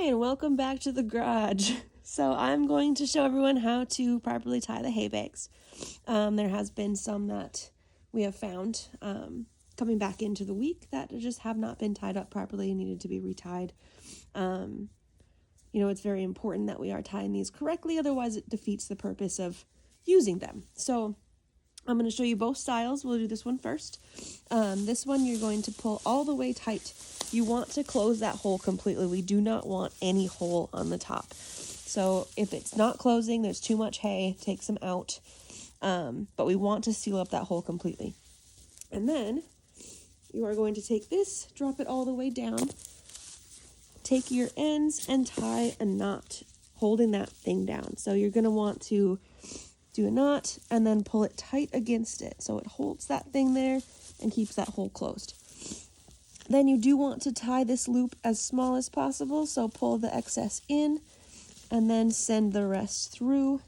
and welcome back to the garage. So I'm going to show everyone how to properly tie the hay bags. There has been some that we have found coming back into the week that just have not been tied up properly and needed to be retied. It's very important that we are tying these correctly, otherwise it defeats the purpose of using them. So I'm going to show you both styles. We'll do this one first. This one you're going to pull all the way tight. You want to close that hole completely. We do not want any hole on the top. So if it's not closing, there's too much hay, take some out. But we want to seal up that hole completely. And then you are going to take this, drop it all the way down, take your ends and tie a knot holding that thing down. So you're going to want to do a knot and then pull it tight against it so it holds that thing there and keeps that hole closed. Then you do want to tie this loop as small as possible, so pull the excess in and then send the rest through.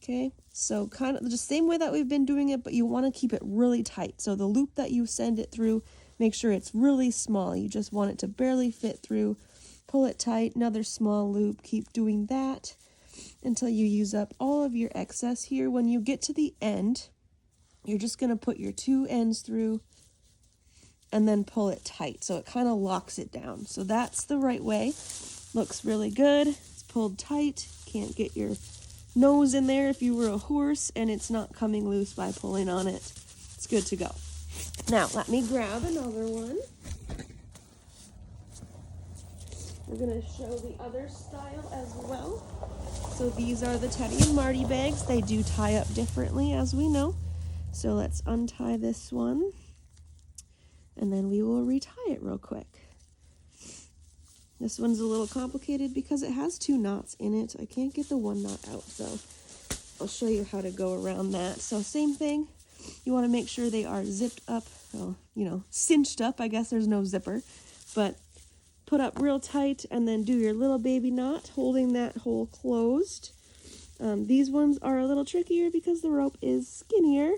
Okay, so kind of the same way that we've been doing it, but you want to keep it really tight. So the loop that you send it through, make sure it's really small. You just want it to barely fit through. Pull it tight, another small loop, keep doing that until you use up all of your excess here. When you get to the end, you're just going to put your two ends through and then pull it tight so it kind of locks it down. So that's the right way. Looks really good. It's pulled tight. Can't get your nose in there if you were a horse, and it's not coming loose by pulling on it. It's good to go. Now let me grab another one. We're going to show the other style as well. So these are the Teddy and Marty bags. They do tie up differently, as we know. So let's untie this one, and then we will retie it real quick. This one's a little complicated because it has two knots in it. I can't get the one knot out, so I'll show you how to go around that. So same thing. You want to make sure they are zipped up, cinched up. I guess there's no zipper, but put up real tight and then do your little baby knot, holding that hole closed. These ones are a little trickier because the rope is skinnier,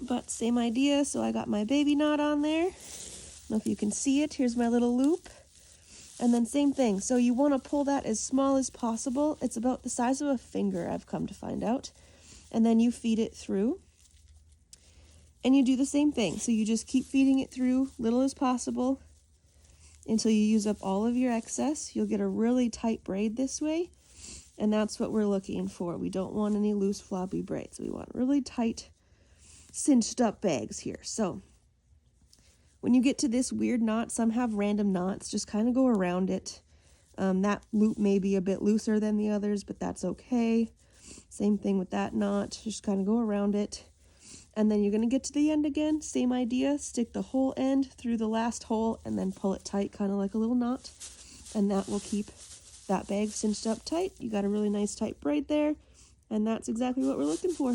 but same idea. So I got my baby knot on there. I don't know if you can see it. Here's my little loop. And then same thing. So you want to pull that as small as possible. It's about the size of a finger, I've come to find out. And then you feed it through. And you do the same thing. So you just keep feeding it through, little as possible, until you use up all of your excess. You'll get a really tight braid this way. And that's what we're looking for. We don't want any loose floppy braids. We want really tight, cinched up bags here. So when you get to this weird knot, some have random knots, just kind of go around it. That loop may be a bit looser than the others, but that's okay. Same thing with that knot, just kind of go around it. And then you're going to get to the end again, same idea, stick the whole end through the last hole and then pull it tight, kind of like a little knot. And that will keep that bag cinched up tight. You got a really nice tight braid there, and that's exactly what we're looking for.